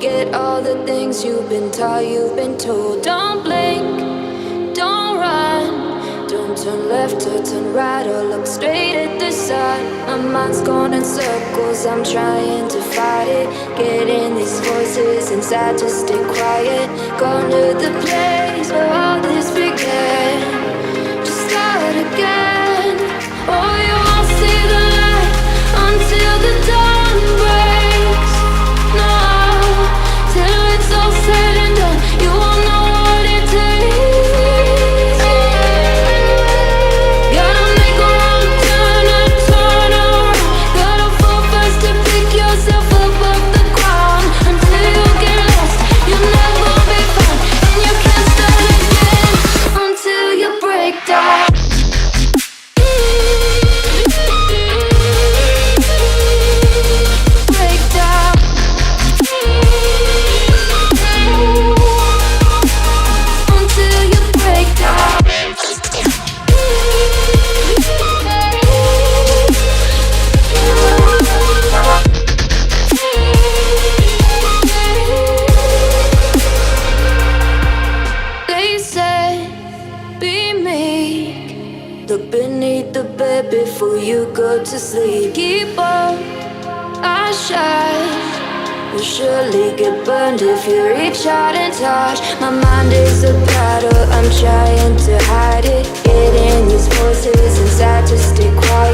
Forget all the things you've been taught, you've been told. Don't blink, don't run, don't turn left or turn right or look straight at the sun. My mind's going in circles, I'm trying to fight it. Getting these voices inside to stay quiet. Going to the place where all this began. Just start again. Oh, you won't see the light until the dawn breaks. No, till it's all said and done, you won't know what it takes. Gotta make a wrong turn and turn around. Gotta fall fast to pick yourself up off the ground. Until you get lost, you'll never be found. And you can't start again until you break down. Look beneath the bed before you go to sleep. Keep on, I shine. You'll surely get burned if you reach out and touch. My mind is a battle, I'm trying to hide it. Getting these voices inside to stay quiet.